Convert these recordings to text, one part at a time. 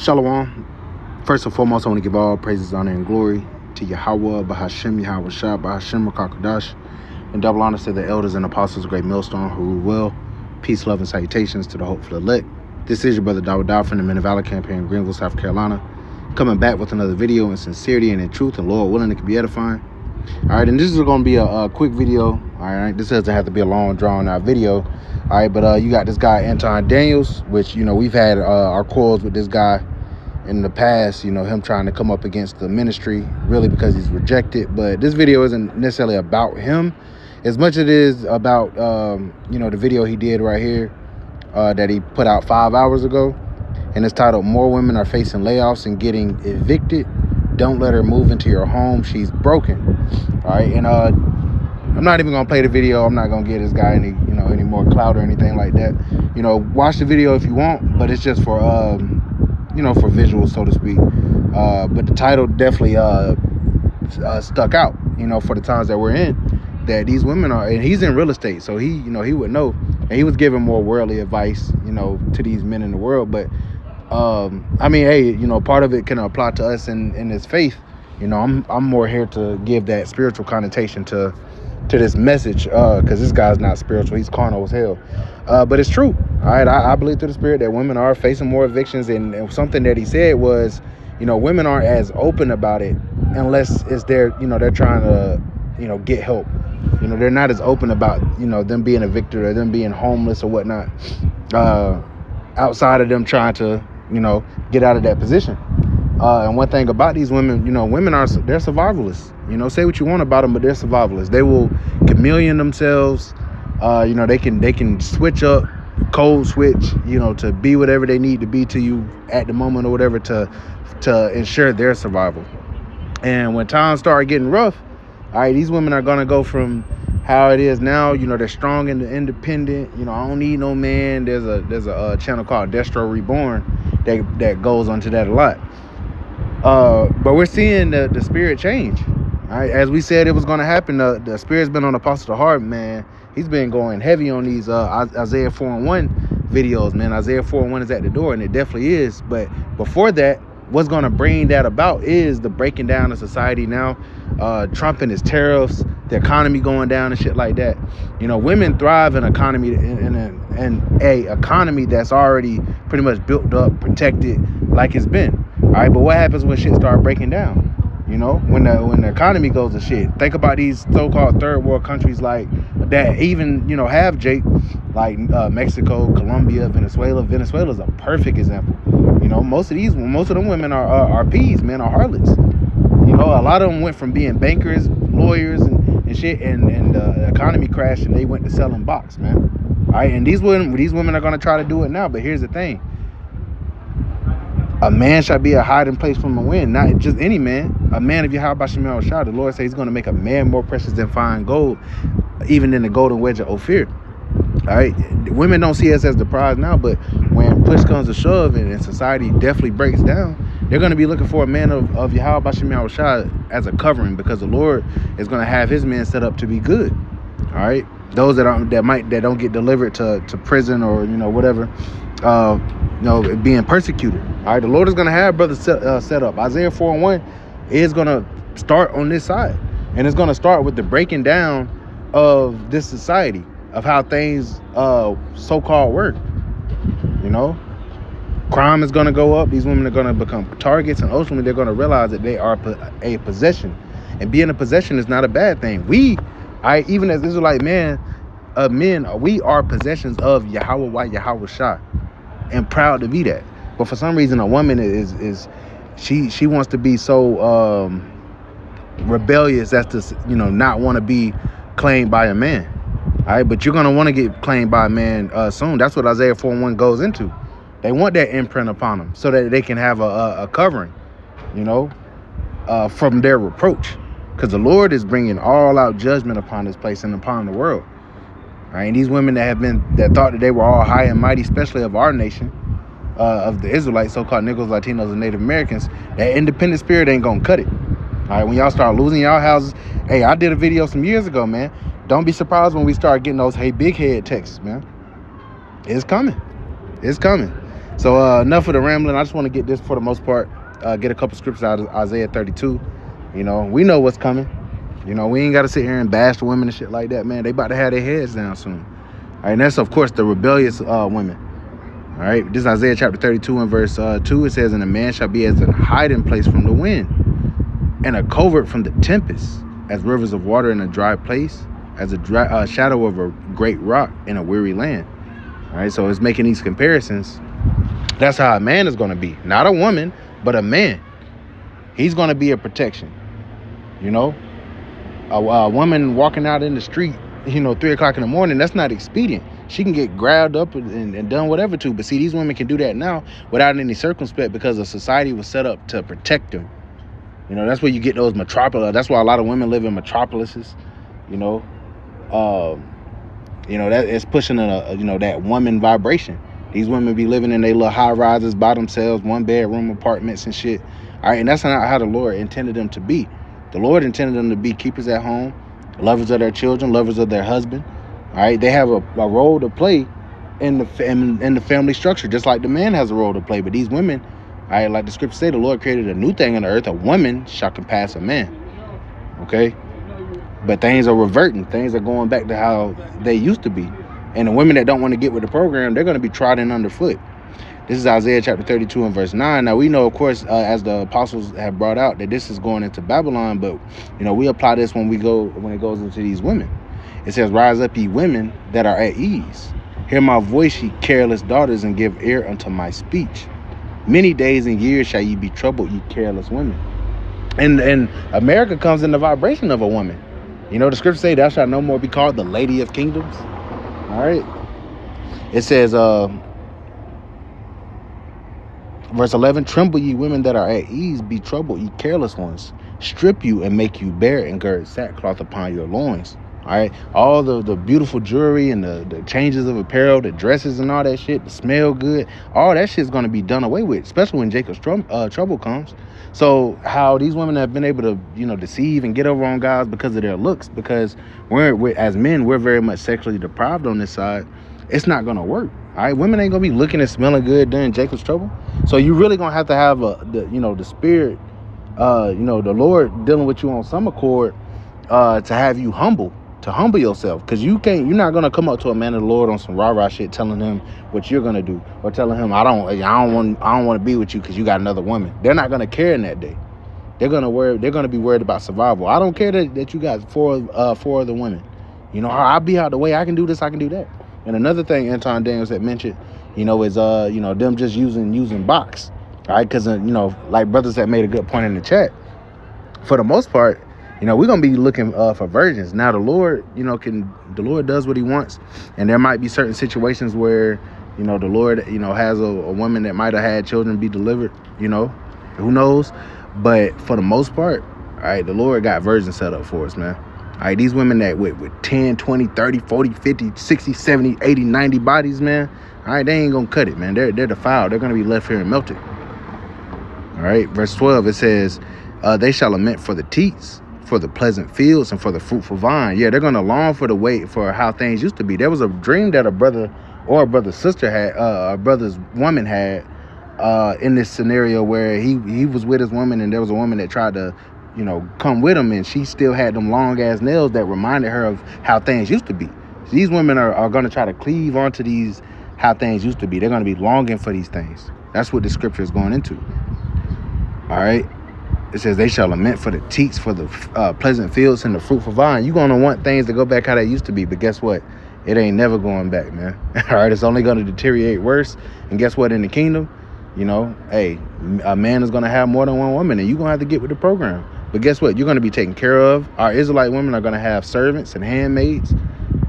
Shalom. First and foremost, I want to give all praises, honor, and glory to Yahweh, Bahashem, Yahweh Shah, Bahashem, Rakakadash, and double honors to the elders and apostles of Great Millstone who rule well. Peace, love, and salutations to the hopeful elect. This is your brother Dawood from the Men of Valor campaign in Greenville, South Carolina, coming back with another video in sincerity and in truth, and Lord willing, it can be edifying. All right, and this is going to be a quick video. All right, this doesn't have to be a long, drawn-out video. All right, but you got this guy, Anton Daniels, which, we've had our quarrels with this guy in the past, him trying to come up against the ministry, really because he's rejected. But this video isn't necessarily about him as much as it is about, the video he did right here that he put out 5 hours ago. And it's titled, "More Women Are Facing Layoffs and Getting Evicted. Don't Let Her Move Into Your Home. She's Broken." All right, and I'm not even gonna play the video. I'm not gonna give this guy any more clout or anything like that. Watch the video if you want, but it's just for for visuals, so to speak. But the title definitely stuck out, for the times that we're in, that these women are, and he's in real estate, so he would know, and he was giving more worldly advice, to these men in the world. But hey, part of it can apply to us in this faith. I'm more here to give that spiritual connotation to this message, because this guy's not spiritual, he's carnal as hell. But it's true. All right, I believe through the spirit that women are facing more evictions, and something that he said was, women aren't as open about it unless it's they're trying to get help. They're not as open about them being evicted or them being homeless or whatnot, outside of them trying to get out of that position. And one thing about these women, they're survivalists. Say what you want about them, but they're survivalists. They will chameleon themselves. They can switch up, code switch, to be whatever they need to be to you at the moment or whatever to ensure their survival. And when times start getting rough, all right, these women are gonna go from how it is now. They're strong and independent. I don't need no man. There's a channel called Destro Reborn that goes onto that a lot. But we're seeing the spirit change. All right, as we said it was going to happen. The spirit's been on Apostle Heart, man. He's been going heavy on these Isaiah 4:1 videos, man. Isaiah 4:1 is at the door, and it definitely is. But before that, what's going to bring that about is the breaking down of society now. Trump and his tariffs, the economy going down and shit like that. Women thrive in economy in a economy that's already pretty much built up, protected like it's been. All right, but what happens when shit start breaking down? When the economy goes to shit. Think about these so-called third world countries like that, even have Jake, like Mexico, Colombia, Venezuela. Venezuela is a perfect example. Most of them women are peas, man, are harlots. A lot of them went from being bankers, lawyers, and shit, and the economy crashed, and they went to selling box, man. All right, and these women are gonna try to do it now. But here's the thing: a man shall be a hiding place from a wind, not just any man. A man of Yahweh Shemel Shah, the Lord says he's going to make a man more precious than fine gold, even in the golden wedge of Ophir. All right, women don't see us as the prize now, but when push comes to shove and society definitely breaks down, they're going to be looking for a man of Yahweh Shemel Shah as a covering, because the Lord is going to have his men set up to be good. All right, those that don't get delivered to prison or whatever. Being persecuted. All right, the Lord is going to have brothers set up. Isaiah 4:1 is going to start on this side, and it's going to start with the breaking down of this society, of how things so-called work. Crime is going to go up. These women are going to become targets, and ultimately they're going to realize that they are a possession, and being a possession is not a bad thing. Even as Israelite men, we are possessions of Yahweh Shah, and proud to be that. But for some reason, a woman she wants to be so rebellious as to not want to be claimed by a man. All right, but you're gonna want to get claimed by a man soon. That's what Isaiah 4:1 goes into. They want that imprint upon them so that they can have a covering, from their reproach, because the Lord is bringing all out judgment upon this place and upon the world. All right, and these women that thought that they were all high and mighty, especially of our nation, of the Israelites, so-called Negroes, Latinos, and Native Americans, that independent spirit ain't gonna cut it. All right, when y'all start losing y'all houses, hey, I did a video some years ago, man. Don't be surprised when we start getting those "hey big head" texts, man. It's coming. So enough of the rambling. I just want to get this for the most part. Get a couple scriptures out of Isaiah 32. We know what's coming. We ain't got to sit here and bash the women and shit like that, man. They about to have their heads down soon. All right, and that's, of course, the rebellious women. All right, this is Isaiah chapter 32 and verse 2. It says, and a man shall be as a hiding place from the wind, and a covert from the tempest, as rivers of water in a dry place, as a shadow of a great rock in a weary land. All right, so it's making these comparisons. That's how a man is going to be. Not a woman, but a man. He's going to be a protection. A woman walking out in the street, 3 o'clock in the morning, that's not expedient. She can get grabbed up and done whatever to. But see, these women can do that now without any circumspect because the society was set up to protect them. That's where you get those metropolis. That's why a lot of women live in metropolises. That it's pushing that woman vibration. These women be living in their little high rises by themselves, 1-bedroom apartments and shit. All right, and that's not how the Lord intended them to be. The Lord intended them to be keepers at home, lovers of their children, lovers of their husband. All right, they have a role to play in the family structure, just like the man has a role to play. But these women, all right, like the scripture say, the Lord created a new thing on the earth. A woman shall compass a man. Okay, but things are reverting. Things are going back to how they used to be. And the women that don't want to get with the program, they're going to be trodden underfoot. This is Isaiah chapter 32 and verse 9. Now, we know, of course, as the apostles have brought out, that this is going into Babylon. But, we apply this when it goes into these women. It says, rise up, ye women that are at ease. Hear my voice, ye careless daughters, and give ear unto my speech. Many days and years shall ye be troubled, ye careless women. And America comes in the vibration of a woman. The scripture say, thou shalt no more be called the lady of kingdoms. All right. It says, verse 11, tremble ye women that are at ease, be troubled, ye careless ones. Strip you and make you bare, and gird sackcloth upon your loins. All right. All the beautiful jewelry and the changes of apparel, the dresses and all that shit, the smell good, all that shit's going to be done away with, especially when Jacob's trouble comes. So how these women have been able to, deceive and get over on guys because of their looks, because we're as men, we're very much sexually deprived on this side. It's not going to work. All right. Women ain't going to be looking and smelling good during Jacob's trouble. So you really going to have the spirit, the Lord dealing with you on some accord, to have you humble yourself. Because you're not going to come up to a man of the Lord on some rah-rah shit telling him what you're going to do, or telling him, I don't want to be with you because you got another woman. They're not going to care in that day. They're going to be worried about survival. I don't care that you got four other women. I'll be out the way. I can do this, I can do that. And another thing Anton Daniels had mentioned, is them just using box. All right, because like brothers that made a good point in the chat. For the most part, we're gonna be looking for virgins. Now the Lord, the Lord does what He wants, and there might be certain situations where, the Lord, has a woman that might have had children be delivered. Who knows? But for the most part, all right, the Lord got virgins set up for us, man. All right, these women that with 10, 20, 30, 40, 50, 60, 70, 80, 90 bodies, man. All right, they ain't gonna cut it, man. They're defiled. They're gonna be left here and melted. All right, verse 12, it says, they shall lament for the teats, for the pleasant fields, and for the fruitful vine. Yeah, they're gonna long for how things used to be. There was a dream that a brother or a brother's sister had, a brother's woman had, in this scenario where he was with his woman, and there was a woman that tried to, come with him, and she still had them long ass nails that reminded her of how things used to be. So these women are gonna try to cleave onto these how things used to be. They're gonna be longing for these things. That's what the scripture is going into. All right. It says they shall lament for the teats, for the pleasant fields, and the fruitful vine. You're going to want things to go back how they used to be. But guess what? It ain't never going back, man. All right. It's only going to deteriorate worse. And guess what? In the kingdom, hey, a man is going to have more than one woman, and you're going to have to get with the program. But guess what? You're going to be taken care of. Our Israelite women are going to have servants and handmaids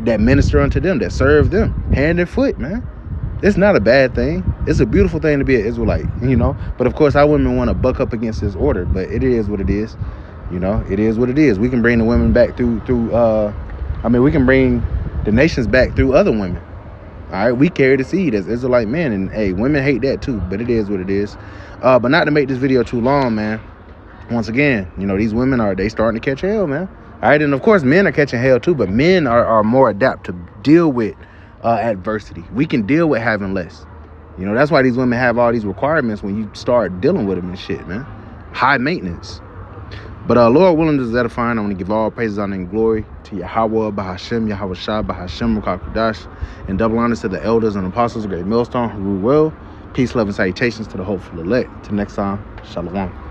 that minister unto them, that serve them hand and foot, man. It's not a bad thing. It's a beautiful thing to be an Israelite, But of course, our women want to buck up against this order. But it is what it is. It is what it is. We can bring the women back through. We can bring the nations back through other women. All right, we carry the seed as Israelite men, and hey, women hate that too. But it is what it is. But not to make this video too long, man. Once again, these women they starting to catch hell, man. All right, and of course, men are catching hell too. But men are more adept to deal with adversity. We can deal with having less. You know, that's why these women have all these requirements when you start dealing with them and shit, man. High maintenance. But Lord willing, this is edifying. I want to give all praises, honor, and glory to Yahweh, Bahashem, Yahweh Shah, Bahashem, Rakakadash, and double honors to the elders and apostles, great millstone, who rule well. Peace, love, and salutations to the hopeful elect. Till next time, Shalom.